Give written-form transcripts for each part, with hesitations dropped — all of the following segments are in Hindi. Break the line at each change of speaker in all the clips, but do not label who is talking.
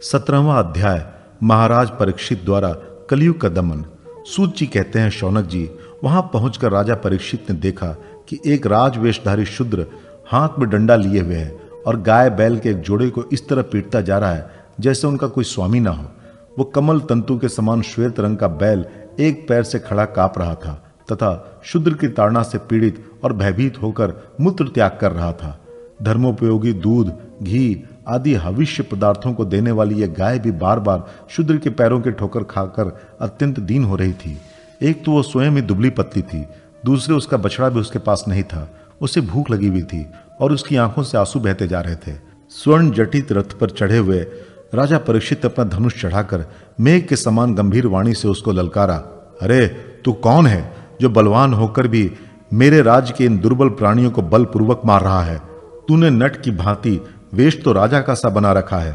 17वां अध्याय महाराज परीक्षित द्वारा कलयुग का दमन। सूत जी कहते हैं, शौनक जी, वहां पहुंचकर राजा परीक्षित ने देखा कि एक राजवेशधारी शूद्र हाथ में डंडा लिए हुए है और गाय बैल के एक जोड़े को इस तरह पीटता जा रहा है जैसे उनका कोई स्वामी ना हो। वो कमल तंतु के समान श्वेत रंग का बैल एक पैर से खड़ा कांप रहा था तथा शूद्र की ताड़ना से पीड़ित और भयभीत होकर मूत्र त्याग कर रहा था। धर्मोपयोगी दूध, घी आदि हविष्य पदार्थों को देने वाली यह गाय भी बार बार शूद्र के पैरों के ठोकर खाकर अत्यंत दीन हो रही थी। एक तो वो स्वयं ही दुबली पतली थी, दूसरे उसका बछड़ा भी उसके पास नहीं था। उसे भूख लगी हुई थी और उसकी आंखों से आंसू बहते जा रहे थे। स्वर्ण जटित रथ पर चढ़े हुए राजा परीक्षित अपना धनुष चढ़ाकर मेघ के समान गंभीर वाणी से उसको ललकारा, अरे तू कौन है जो बलवान होकर भी मेरे राज्य के इन दुर्बल प्राणियों को बलपूर्वक मार रहा है? तूने नट की भांति वेश तो राजा का सा बना रखा है,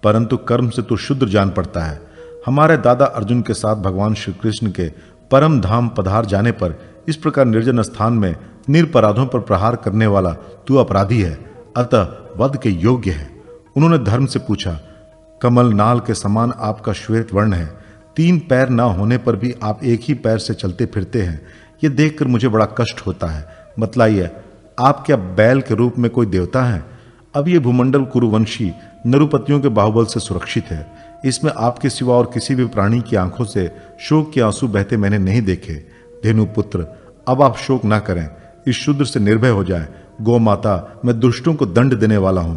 परंतु कर्म से तू शूद्र जान पड़ता है। हमारे दादा अर्जुन के साथ भगवान श्री कृष्ण के परम धाम पधार जाने पर इस प्रकार निर्जन स्थान में निरपराधों पर प्रहार करने वाला तू अपराधी है, अतः वध के योग्य है। उन्होंने धर्म से पूछा, कमल नाल के समान आपका श्वेत वर्ण है, 3 पैर ना होने पर भी आप एक ही पैर से चलते फिरते हैं। ये देखकर मुझे बड़ा कष्ट होता है। बतलाइए, आप क्या बैल के रूप में कोई देवता हैं? अब ये भूमंडल कुरुवंशी नरुपतियों के बाहुबल से सुरक्षित है। इसमें आपके सिवा और किसी भी प्राणी की आंखों से शोक के आंसू बहते मैंने नहीं देखे। धेनु पुत्र, अब आप शोक ना करें, इस शूद्र से निर्भय हो जाएं। गौ माता, मैं दुष्टों को दंड देने वाला हूं।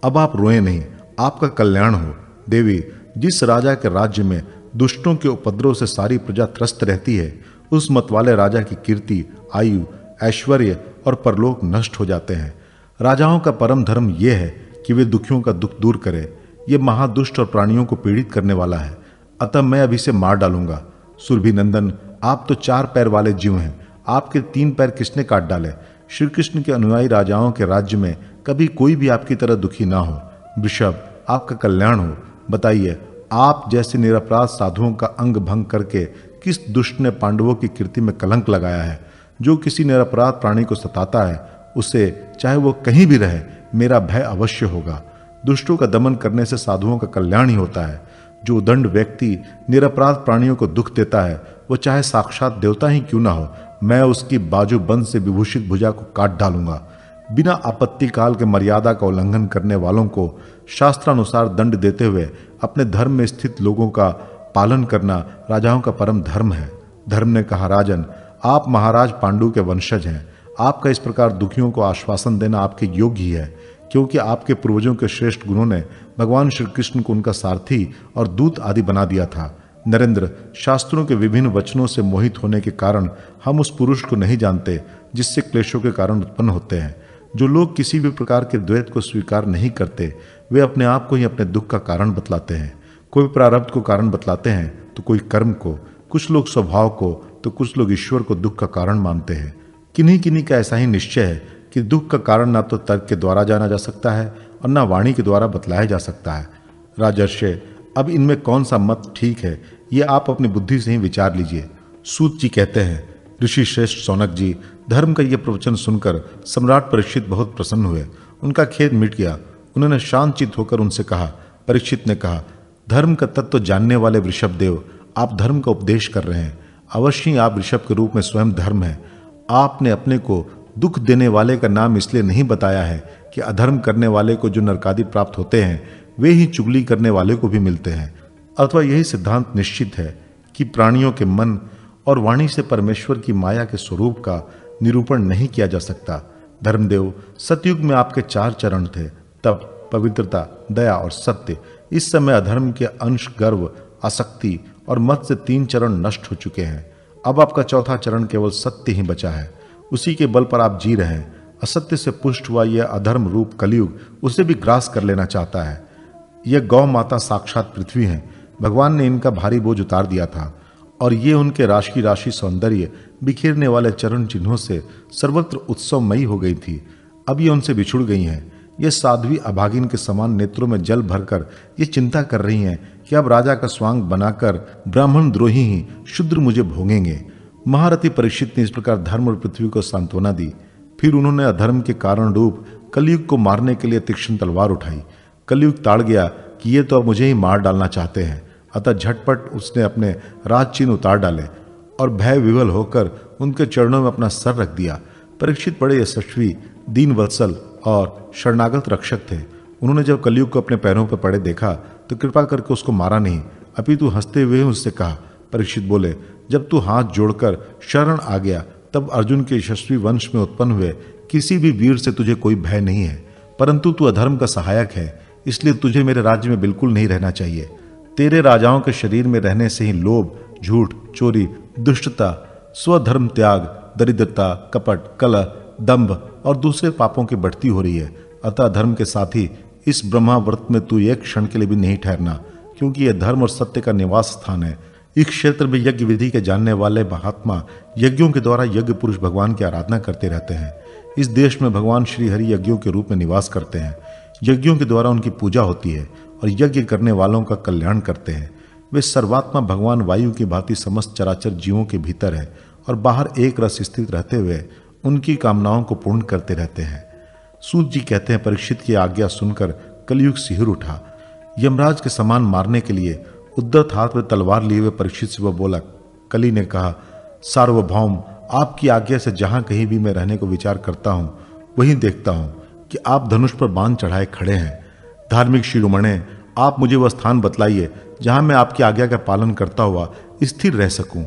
अब आप रोएं नहीं, आपका कल्याण हो। देवी, जिस राजा के राज्य में दुष्टों के उपद्रव से सारी प्रजा त्रस्त रहती है, उस मतवाले राजा की कीर्ति, आयु, ऐश्वर्य और परलोक नष्ट हो जाते हैं। राजाओं का परम धर्म यह है कि वे दुखियों का दुख दूर करें। यह महादुष्ट और प्राणियों को पीड़ित करने वाला है, अतः मैं अभी से मार डालूंगा। सुरभि नंदन, आप तो 4 पैर वाले जीव हैं, आपके 3 पैर किसने काट डाले? श्री कृष्ण के अनुयायी राजाओं के राज्य में कभी कोई भी आपकी तरह दुखी ना हो। वृषभ, आपका कल्याण हो। बताइए, आप जैसे निरपराध साधुओं का अंग भंग करके किस दुष्ट ने पांडवों की कीर्ति में कलंक लगाया है? जो किसी निरपराध प्राणी को सताता है, उसे चाहे वो कहीं भी रहे, मेरा भय अवश्य होगा। दुष्टों का दमन करने से साधुओं का कल्याण ही होता है। जो उदंड व्यक्ति निरपराध प्राणियों को दुख देता है, वो चाहे साक्षात देवता ही क्यों ना हो, मैं उसकी बाजूबंद से विभूषित भुजा को काट डालूंगा। बिना आपत्ति काल के मर्यादा का उल्लंघन करने वालों को शास्त्रानुसार दंड देते हुए अपने धर्म में स्थित लोगों का पालन करना राजाओं का परम धर्म है। धर्म ने कहा, राजन, आप महाराज पांडु के वंशज हैं। आपका इस प्रकार दुखियों को आश्वासन देना आपके योग्य ही है, क्योंकि आपके पूर्वजों के श्रेष्ठ गुणों ने भगवान श्री कृष्ण को उनका सारथी और दूत आदि बना दिया था। नरेंद्र, शास्त्रों के विभिन्न वचनों से मोहित होने के कारण हम उस पुरुष को नहीं जानते जिससे क्लेशों के कारण उत्पन्न होते हैं। जो लोग किसी भी प्रकार के द्वैत को स्वीकार नहीं करते, वे अपने आप को ही अपने दुख का कारण बतलाते हैं। कोई प्रारब्ध को कारण बतलाते हैं तो कोई कर्म को, कुछ लोग स्वभाव को तो कुछ लोग ईश्वर को दुख का कारण मानते हैं। किन्हीं किन्हीं का ऐसा ही निश्चय है कि दुख का कारण ना तो तर्क के द्वारा जाना जा सकता है और ना वाणी के द्वारा बतलाया जा सकता है। राजर्षि, अब इनमें कौन सा मत ठीक है, ये आप अपनी बुद्धि से ही विचार लीजिए। सूत जी कहते हैं, ऋषि श्रेष्ठ शौनक जी, धर्म का यह प्रवचन सुनकर सम्राट परीक्षित बहुत प्रसन्न हुए। उनका खेद मिट गया। उन्होंने शांतचित्त होकर उनसे कहा। परीक्षित ने कहा, धर्म का तत्व जानने वाले वृषभ देव, आप धर्म का उपदेश कर रहे हैं। अवश्य ही आप ऋषभ के रूप में स्वयं धर्म है। आपने अपने को दुख देने वाले का नाम इसलिए नहीं बताया है कि अधर्म करने वाले को जो नरकादि प्राप्त होते हैं, वे ही चुगली करने वाले को भी मिलते हैं। अथवा यही सिद्धांत निश्चित है कि प्राणियों के मन और वाणी से परमेश्वर की माया के स्वरूप का निरूपण नहीं किया जा सकता। धर्मदेव, सतयुग में आपके 4 चरण थे, तप, पवित्रता, दया और सत्य। इस समय अधर्म के अंश, गर्व, आसक्ति और मत से 3 चरण नष्ट हो चुके हैं। अब आपका 4था चरण केवल सत्य ही बचा है। उसी के बल पर आप जी रहे हैं। असत्य से पुष्ट हुआ यह अधर्म रूप कलयुग उसे भी ग्रास कर लेना चाहता है। यह गौ माता साक्षात पृथ्वी है। भगवान ने इनका भारी बोझ उतार दिया था और ये उनके राशि राशि सौंदर्य बिखेरने वाले चरण चिन्हों से सर्वत्र उत्सवमयी हो गई थी। अब ये उनसे बिछुड़ गई हैं। ये साध्वी अभागिन के समान नेत्रों में जल भरकर ये चिंता कर रही हैं कि अब राजा का स्वांग बनाकर ब्राह्मण द्रोही ही शूद्र मुझे भोगेंगे। महारथी परीक्षित ने इस प्रकार धर्म और पृथ्वी को सांत्वना दी। फिर उन्होंने अधर्म के कारण रूप कलयुग को मारने के लिए तीक्ष्ण तलवार उठाई। कलयुग ताड़ गया कि ये तो अब मुझे ही मार डालना चाहते हैं। अतः झटपट उसने अपने राज चिन्ह उतार डाले और भय विवल होकर उनके चरणों में अपना सर रख दिया। परीक्षित बड़े यशस्वी, दीन वत्सल और शरणागत रक्षक थे। उन्होंने जब कलयुग को अपने पैरों पर पड़े देखा तो कृपा करके उसको मारा नहीं, अपितु हंसते हुए उससे कहा। परीक्षित बोले, जब तू हाथ जोड़कर शरण आ गया तब अर्जुन के यशस्वी वंश में उत्पन्न हुए किसी भी वीर से तुझे कोई भय नहीं है, परंतु तू अधर्म का सहायक है, इसलिए तुझे मेरे राज्य में बिल्कुल नहीं रहना चाहिए। तेरे राजाओं के शरीर में रहने से ही लोभ, झूठ, चोरी, दुष्टता, स्वधर्म त्याग, दरिद्रता, कपट, कलह, दंभ और दूसरे पापों की बढ़ती हो रही है। अतः धर्म के साथ ही इस ब्रह्माव्रत में तू एक क्षण के लिए भी नहीं ठहरना, क्योंकि यह धर्म और सत्य का निवास स्थान है। इस क्षेत्र में यज्ञ विधि के जानने वाले महात्मा यज्ञों के द्वारा यज्ञ पुरुष भगवान की आराधना करते रहते हैं। इस देश में भगवान श्री हरि यज्ञों के रूप में निवास करते हैं। यज्ञों के द्वारा उनकी पूजा होती है और यज्ञ करने वालों का कल्याण करते हैं। वे सर्वात्मा भगवान वायु की भांति समस्त चराचर जीवों के भीतर है और बाहर एक रस स्थित रहते हुए उनकी कामनाओं को पूर्ण करते रहते हैं। सूत जी कहते हैं, परीक्षित की आज्ञा सुनकर कलयुग सिहर उठा। यमराज के समान मारने के लिए उद्धत हाथ में तलवार लिए हुए परीक्षित से वह बोला। कली ने कहा, सार्वभौम, आपकी आज्ञा से जहां कहीं भी मैं रहने को विचार करता हूं वहीं देखता हूं कि आप धनुष पर बाण चढ़ाए खड़े हैं। धार्मिक शिरोमणे, आप मुझे वह स्थान बतलाइए जहां मैं आपकी आज्ञा का पालन करता हुआ स्थिर रह सकूं।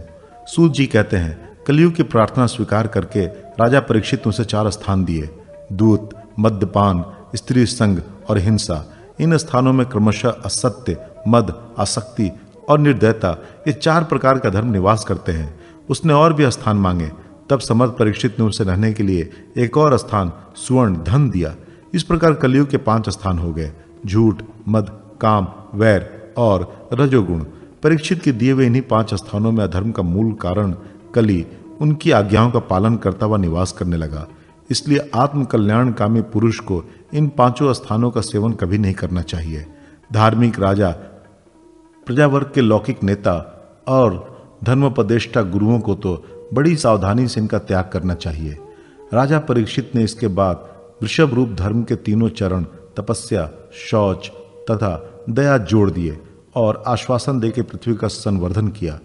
सूत जी कहते हैं, कलयुग की प्रार्थना स्वीकार करके राजा परीक्षित उसे 4 स्थान दिए। दूत, मद्यपान, स्त्री संग और हिंसा। इन स्थानों में क्रमशः असत्य, मद, आसक्ति और निर्दयता, ये 4 प्रकार का धर्म निवास करते हैं। उसने और भी स्थान मांगे, तब समर्थ परीक्षित ने उसे रहने के लिए एक और स्थान, सुवर्ण, धन दिया। इस प्रकार कलयुग के 5 स्थान हो गए: झूठ, मद, काम, वैर और रजोगुण। परीक्षित के दिए हुए इन्हीं 5 स्थानों में अधर्म का मूल कारण कली उनकी आज्ञाओं का पालन करता हुआ निवास करने लगा। इसलिए आत्म कल्याणकामी पुरुष को इन 5 स्थानों का सेवन कभी नहीं करना चाहिए। धार्मिक राजा, प्रजावर्ग के लौकिक नेता और धर्मोपदेष्टा गुरुओं को तो बड़ी सावधानी से इनका त्याग करना चाहिए। राजा परीक्षित ने इसके बाद वृषभ रूप धर्म के 3 चरण तपस्या, शौच तथा दया जोड़ दिए और आश्वासन देकर पृथ्वी का संवर्धन किया।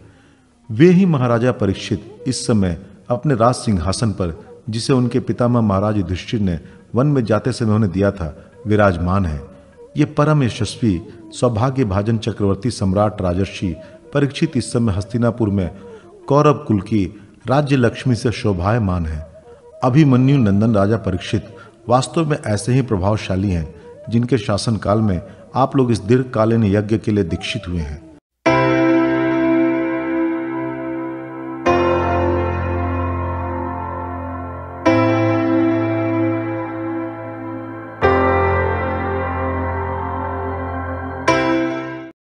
वे ही महाराजा परीक्षित इस समय अपने राज सिंहासन पर, जिसे उनके पितामह महाराज युधिष्ठिर ने वन में जाते समय उन्हें दिया था, विराजमान है। ये परम यशस्वी सौभाग्य भाजन चक्रवर्ती सम्राट राजर्षि परीक्षित इस समय हस्तिनापुर में कौरव कुल की राज्य लक्ष्मी से शोभायमान है। अभिमन्यु नंदन राजा परीक्षित वास्तव में ऐसे ही प्रभावशाली हैं जिनके शासन काल में आप लोग इस दीर्घकालीन यज्ञ के लिए दीक्षित हुए हैं।